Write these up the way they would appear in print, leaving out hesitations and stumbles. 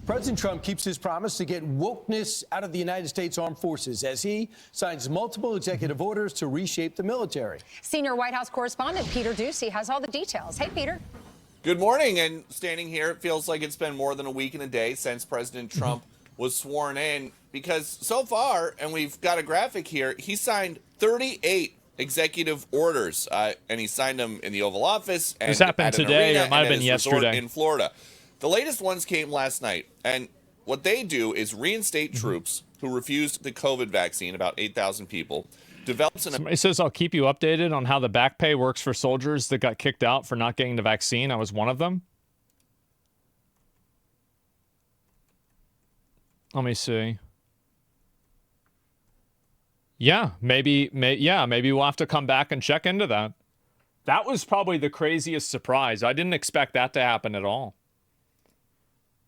President Trump keeps his promise to get wokeness out of the United States Armed Forces as he signs multiple executive orders to reshape the military. Senior White House correspondent Peter Doocy has all the details. Hey, Peter. Good morning. And standing here, it feels like it's been more than a week and a day since President Trump was sworn in, because so far, and we've got a graphic here, he signed 38 executive orders, and he signed them in the Oval Office. And this happened today, or it might have been yesterday. In Florida. The latest ones came last night, and what they do is reinstate troops who refused the COVID vaccine, about 8,000 people. Somebody says, I'll keep you updated on how the back pay works for soldiers that got kicked out for not getting the vaccine. I was one of them. Let me see. Yeah, maybe we'll have to come back and check into that. That was probably the craziest surprise. I didn't expect that to happen at all.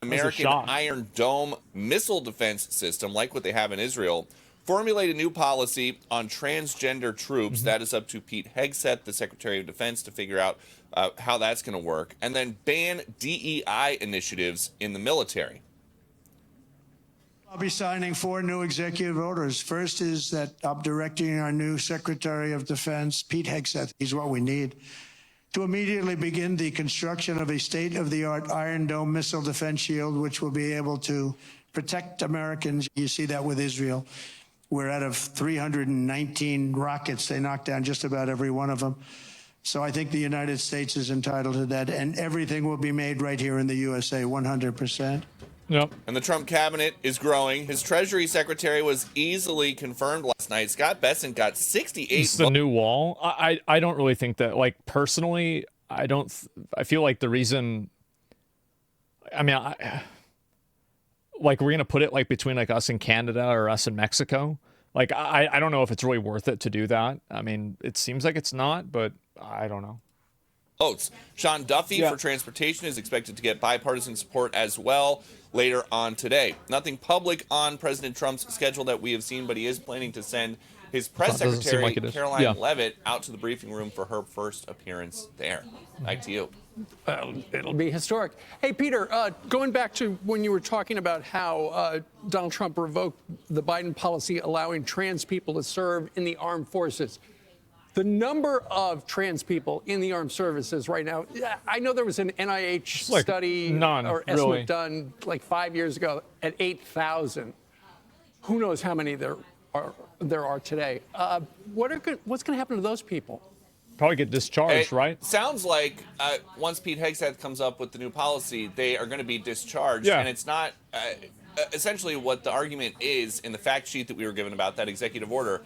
American Iron Dome missile defense system, like what they have in Israel, formulate a new policy on transgender troops. That is up to Pete Hegseth, the Secretary of Defense, to figure out how that's going to work. And then ban DEI initiatives in the military. I'll be signing 4 new executive orders. First is that I'm directing our new Secretary of Defense, Pete Hegseth, he's what we need, to immediately begin the construction of a state-of-the-art Iron Dome missile defense shield, which will be able to protect Americans. You see that with Israel, where out of 319 rockets, they knocked down just about every one of them. So I think the United States is entitled to that, and everything will be made right here in the USA, 100%. Yep. And the Trump cabinet is growing. His Treasury Secretary was easily confirmed last night. Scott Bessent got 68 It's the new wall. I don't really think that, like, personally, I feel like the reason, like, we're going to put it, like, between, like, us and Canada or us and Mexico. Like, I don't know if it's really worth it to do that. I mean, it seems like it's not, but I don't know. Votes. Sean Duffy for transportation is expected to get bipartisan support as well later on today. Nothing public on President Trump's schedule that we have seen, but he is planning to send his press secretary, Caroline Leavitt, out to the briefing room for her first appearance there. Back to you. It'll be historic. Hey, Peter, going back to when you were talking about how Donald Trump revoked the Biden policy allowing trans people to serve in the armed forces. The number of trans people in the armed services right now, I know there was an NIH study or estimate done like 5 years ago at 8,000. Who knows how many there are today? What's going to happen to those people? Probably get discharged, right? Sounds like once Pete Hegseth comes up with the new policy, they are going to be discharged. And it's not essentially what the argument is in the fact sheet that we were given about that executive order.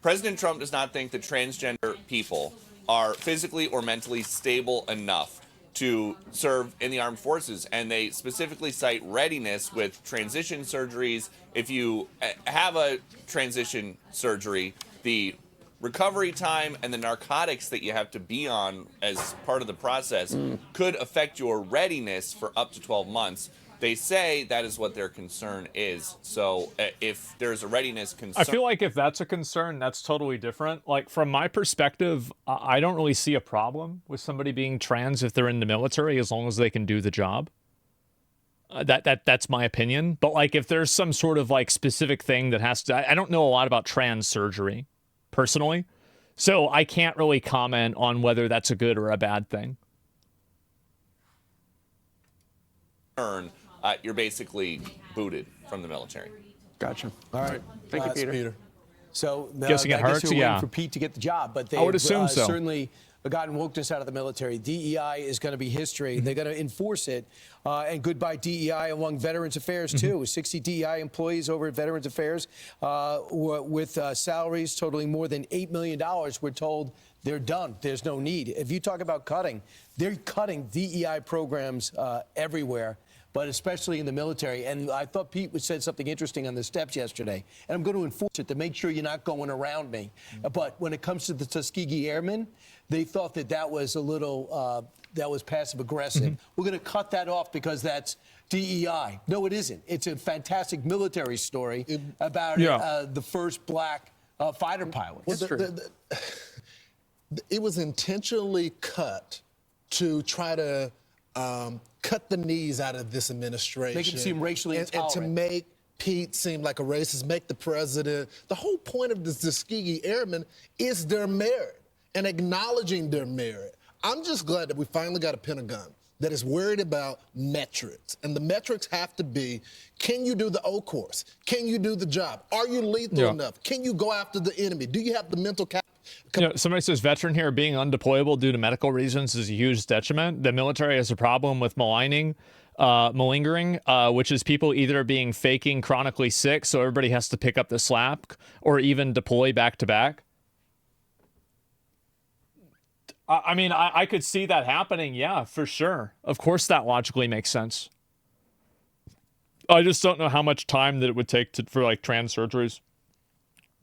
President Trump does not think that transgender people are physically or mentally stable enough to serve in the armed forces. And they specifically cite readiness with transition surgeries. If you have a transition surgery, the recovery time and the narcotics that you have to be on as part of the process could affect your readiness for up to 12 months. They say that is what their concern is. So if there's a readiness concern... I feel like if that's a concern, that's totally different. Like, from my perspective, I don't really see a problem with somebody being trans if they're in the military, as long as they can do the job. That's my opinion. But, like, if there's some sort of, like, specific thing that has to... I don't know a lot about trans surgery, personally. So I can't really comment on whether that's a good or a bad thing. You're basically booted from the military. Gotcha. All right. Thank you, Peter. So guessing it hurts, waiting for Pete to get the job, but they I would assume so. Certainly gotten wokeness out of the military. DEI is going to be history. They're going to enforce it. And goodbye DEI among Veterans Affairs, too. 60 DEI employees over at Veterans Affairs with salaries totaling more than $8 million. We're told they're done. There's no need. If you talk about cutting, they're cutting DEI programs everywhere, but especially in the military. And I thought Pete said something interesting on the steps yesterday. And I'm going to enforce it to make sure you're not going around me. But when it comes to the Tuskegee Airmen, they thought that was a little, that was passive aggressive. We're going to cut that off because that's DEI. No, it isn't. It's a fantastic military story about the first black fighter pilot. It was intentionally cut to try to cut the knees out of this administration. Make him seem racially and intolerant. to make Pete seem like a racist, make the president. The whole point of the Tuskegee Airmen is their merit and acknowledging their merit. I'm just glad that we finally got a Pentagon that is worried about metrics. And the metrics have to be, can you do the O course? Can you do the job? Are you lethal enough? Can you go after the enemy? Do you have the mental cap? Somebody says veteran here being undeployable due to medical reasons is a huge detriment. The military has a problem with malingering, which is people either being faking chronically sick, so everybody has to pick up the slack, or even deploy back to back. I mean, I could see that happening. Yeah, for sure. Of course, that logically makes sense. I just don't know how much time that it would take for like trans surgeries,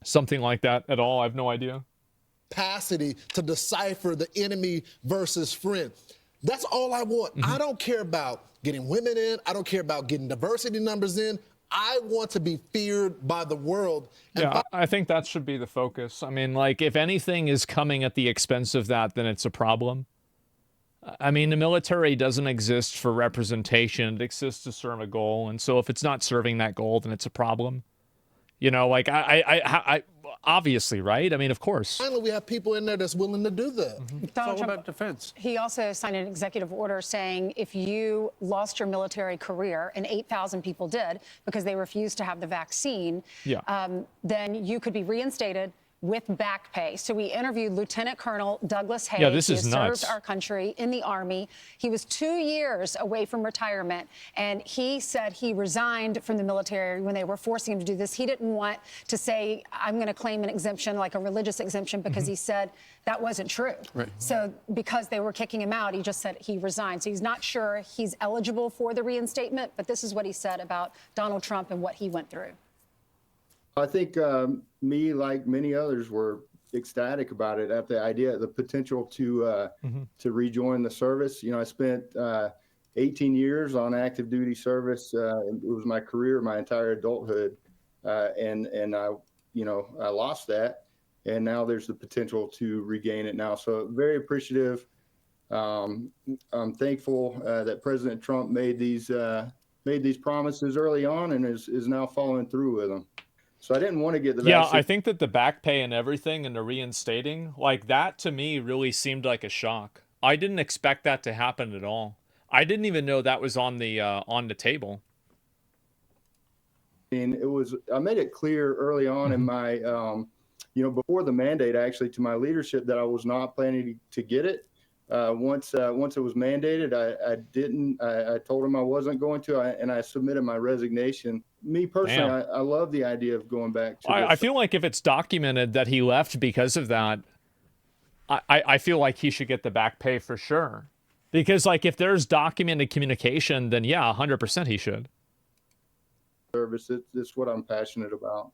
something like that at all. I have no idea. Capacity to decipher the enemy versus friend. That's all I want. I don't care about getting women in. I don't care about getting diversity numbers in. I want to be feared by the world. And yeah, I think that should be the focus. I mean, like, if anything is coming at the expense of that, then it's a problem. I mean, the military doesn't exist for representation. It exists to serve a goal. And so if it's not serving that goal, then it's a problem. You know, like, I obviously, right? I mean, of course. Finally, we have people in there that's willing to do that. It's all about defense. He also signed an executive order saying if you lost your military career, and 8,000 people did because they refused to have the vaccine, then you could be reinstated with back pay. So we interviewed Lieutenant Colonel Douglas Hay. Yeah, this he is has nuts. served our country in the Army. He was 2 years away from retirement, and he said he resigned from the military when they were forcing him to do this. He didn't want to say, I'm going to claim an exemption, like a religious exemption, because he said that wasn't true. Right. So because they were kicking him out, he just said he resigned. So he's not sure he's eligible for the reinstatement, but this is what he said about Donald Trump and what he went through. I think me, like many others, were ecstatic about it at the idea, the potential to rejoin the service. You know, I spent 18 years on active duty service. It was my career, my entire adulthood, and I, you know, I lost that, and now there's the potential to regain it now. So very appreciative. I'm thankful that President Trump made these promises early on and is now following through with them. So I didn't want to get the vaccine. Yeah, I think that the back pay and everything and the reinstating, like that to me really seemed like a shock. I didn't expect that to happen at all. I didn't even know that was on the table. And I made it clear early on in my, you know, before the mandate actually to my leadership that I was not planning to get it. Once it was mandated, I told him I wasn't going to, and I submitted my resignation. Me personally, I love the idea of going back to I feel like if it's documented that he left because of that, I feel like he should get the back pay for sure. Because, like, if there's documented communication, then yeah, 100% he should. Service, it's what I'm passionate about.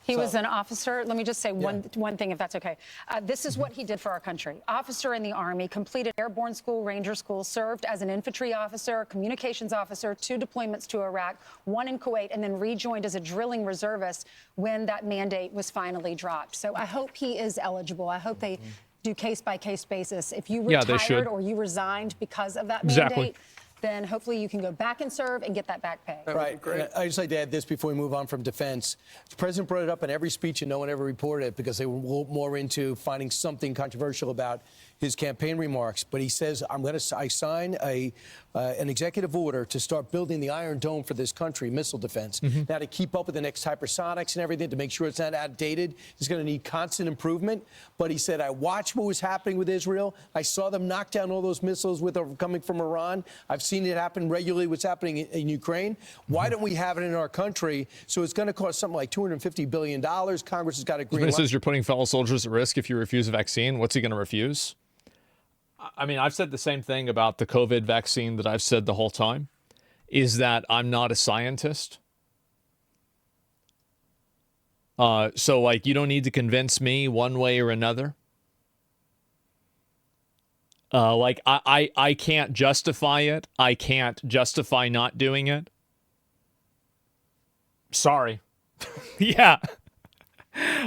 He was an officer. Let me just say one thing, if that's okay. This is what he did for our country. Officer in the Army, completed airborne school, Ranger school, served as an infantry officer, communications officer, 2 deployments to Iraq, 1 in Kuwait, and then rejoined as a drilling reservist when that mandate was finally dropped. So I hope he is eligible. I hope they do case-by-case basis. If you retired or you resigned because of that mandate, then hopefully you can go back and serve and get that back pay. Right. I'd just like to add this before we move on from defense. The president brought it up in every speech and no one ever reported it because they were more into finding something controversial about his campaign remarks. But he says, I sign an executive order to start building the Iron Dome for this country, missile defense. Now, to keep up with the next hypersonics and everything, to make sure it's not outdated, it's going to need constant improvement. But he said, I watched what was happening with Israel. I saw them knock down all those missiles coming from Iran. I've seen it happen regularly, what's happening in Ukraine. Why don't we have it in our country? So it's going to cost something like $250 billion. Congress has got a green light. Says you're putting fellow soldiers at risk if you refuse a vaccine. What's he going to refuse? I mean, I've said the same thing about the COVID vaccine that I've said the whole time, is that I'm not a scientist. So, like, you don't need to convince me one way or another. Like, I can't justify it. I can't justify not doing it. Sorry. Yeah.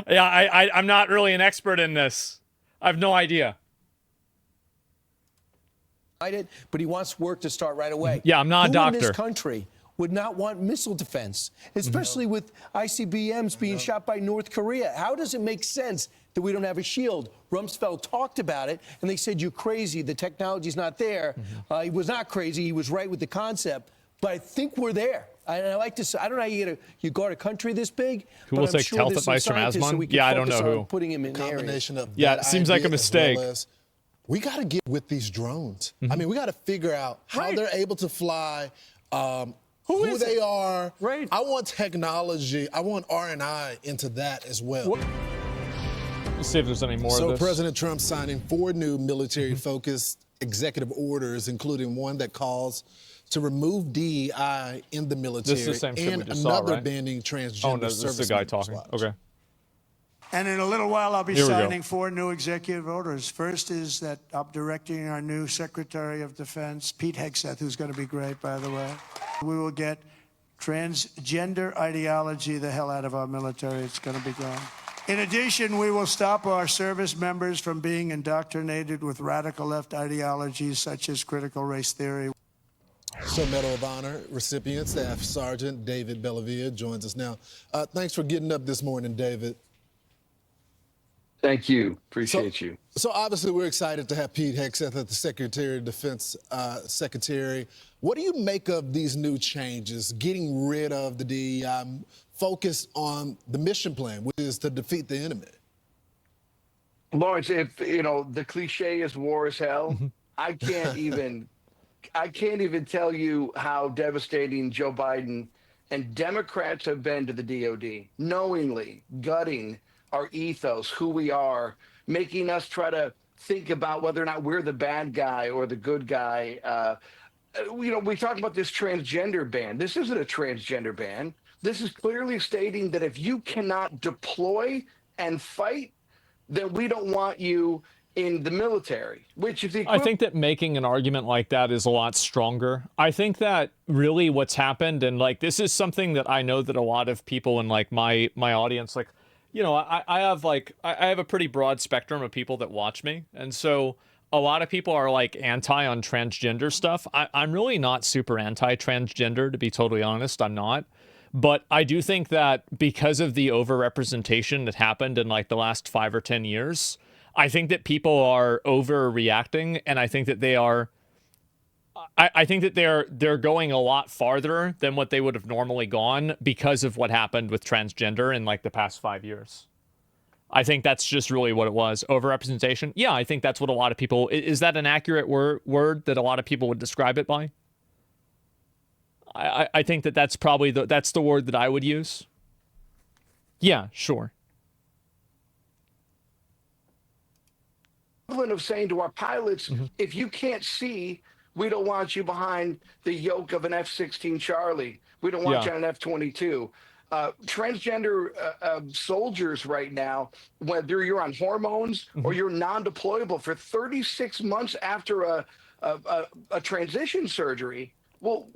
I'm not really an expert in this. I have no idea. it, but he wants work to start right away. Yeah, I'm not a doctor. Who in this country would not want missile defense, especially with ICBMs being shot by North Korea? How does it make sense that we don't have a shield? Rumsfeld talked about it, and they said, you're crazy. The technology's not there. He was not crazy. He was right with the concept. But I think we're there. And I like to say, I don't know how you guard a country this big. Who will take health advice from Asmongold? Yeah, I don't know who. Putting him in Combination of yeah, it seems like a mistake. We got to get with these drones. I mean, we got to figure out how they're able to fly, who they are. Right. I want technology. I want R&I into that as well. Let's see if there's any more of this. So President Trump signing 4 new military-focused executive orders, including one that calls to remove DEI in the military. This is the same shit we and just another saw, right? banning transgender Oh, no, this is the guy talking. Okay. And in a little while, I'll be Here we go. signing 4 new executive orders. First is that I'm directing our new Secretary of Defense, Pete Hegseth, who's going to be great, by the way. We will get transgender ideology the hell out of our military. It's going to be gone. In addition, we will stop our service members from being indoctrinated with radical left ideologies such as critical race theory. So Medal of Honor recipient, Staff Sergeant David Bellavia joins us now. Thanks for getting up this morning, David. Thank you. Appreciate you. So obviously we're excited to have Pete Hegseth as the Secretary of Defense Secretary. What do you make of these new changes, getting rid of the DEI, focused on the mission plan, which is to defeat the enemy? Lawrence, if the cliche is war is hell, I can't even tell you how devastating Joe Biden and Democrats have been to the DOD, knowingly gutting our ethos, who we are, making us try to think about whether or not we're the bad guy or the good guy. We talk about this transgender ban. This isn't a transgender ban. This is clearly stating that if you cannot deploy and fight, then we don't want you in the military, which is I think that making an argument like that is a lot stronger. I think that really what's happened, and like this is something that I know that a lot of people in like my audience, like, I have a pretty broad spectrum of people that watch me, and so a lot of people are like anti on transgender stuff. I'm really not super anti-transgender, to be totally honest. I'm not. But I do think that because of the overrepresentation that happened in like the last 5 or 10 years, I think that people are overreacting, and I think that they are. I think that they're going a lot farther than what they would have normally gone because of what happened with transgender in like the past 5 years. I think that's just really what it was. Overrepresentation. Yeah, I think that's what a lot of people. Is that an accurate word that a lot of people would describe it by? I think that that's probably that's the word that I would use. Yeah, sure. Of saying to our pilots, if you can't see, we don't want you behind the yoke of an F-16 Charlie. We don't want you on an F-22. Transgender soldiers right now, whether you're on hormones or you're non-deployable for 36 months after a transition surgery, well,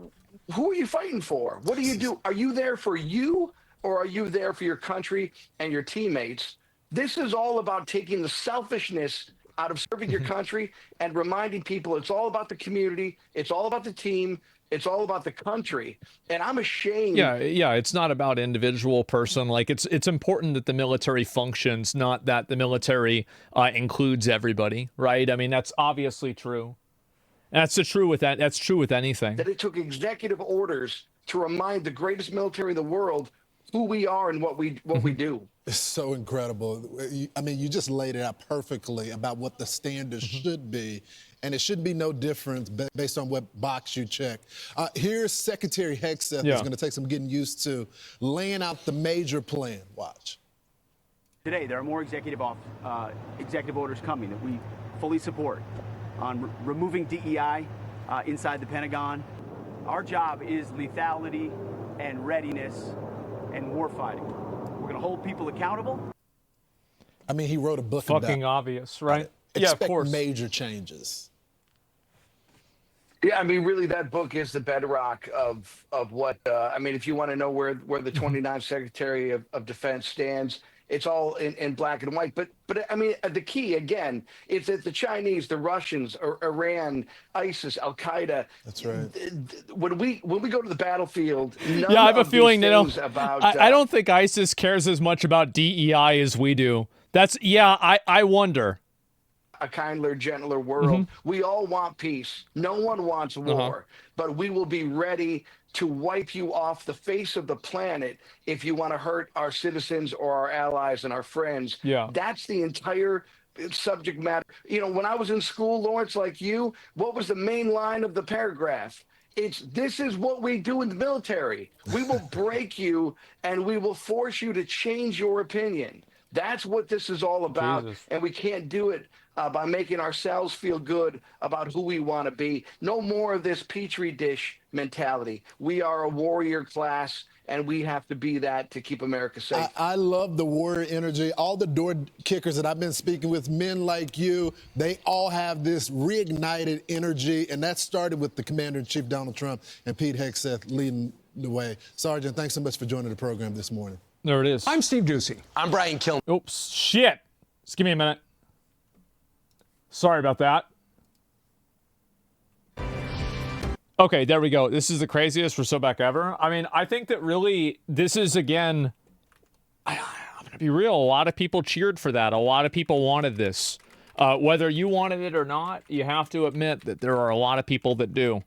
who are you fighting for? What do you do? Are you there for you, or are you there for your country and your teammates? This is all about taking the selfishness out of serving your country and reminding people it's all about the community, it's all about the team, it's all about the country. And I'm ashamed. Yeah, it's not about individual person. Like it's important that the military functions, not that the military includes everybody, right? I mean, that's obviously true. That's true with that. That's true with anything. That it took executive orders to remind the greatest military in the world who we are and what we do. It's so incredible. I mean, you just laid it out perfectly about what the standards should be, and it should be no different based on what box you check. Here's Secretary Hegseth, who's going to take some getting used to, laying out the major plan. Watch. Today, there are more executive orders coming that we fully support on removing DEI inside the Pentagon. Our job is lethality and readiness and warfighting. We're going to hold people accountable. I mean, he wrote a book fucking about obvious, right? Yeah, of course. Major changes. Yeah, I mean, really, that book is the bedrock of what. I mean, if you want to know where the 29th Secretary of Defense stands, it's all in black and white. But I mean, the key again is that the Chinese, the Russians, or Iran, ISIS, Al Qaeda. That's right. When we go to the battlefield, none yeah, I have a of feeling these they don't. things about. I don't think ISIS cares as much about DEI as we do. That's I wonder. A kinder, gentler world. We all want peace. No one wants war, but we will be ready to wipe you off the face of the planet if you want to hurt our citizens or our allies and our friends. Yeah. That's the entire subject matter. You know, when I was in school, Lawrence, like you, what was the main line of the paragraph? It's, this is what we do in the military. We will break you and we will force you to change your opinion. That's what this is all about. Jesus. And we can't do it by making ourselves feel good about who we want to be. No more of this petri dish mentality. We are a warrior class, and we have to be that to keep America safe. I love the warrior energy. All the door kickers that I've been speaking with, men like you, they all have this reignited energy, and that started with the Commander-in-Chief Donald Trump and Pete Hegseth leading the way. Sergeant, thanks so much for joining the program this morning. There it is. I'm Steve Doocy. I'm Brian Kilmer. Oops, shit. Just give me a minute. Sorry about that. Okay, there we go. This is the craziest Resoback ever. I mean, I think that really, this is, again, I'm going to be real. A lot of people cheered for that. A lot of people wanted this. Whether you wanted it or not, you have to admit that there are a lot of people that do.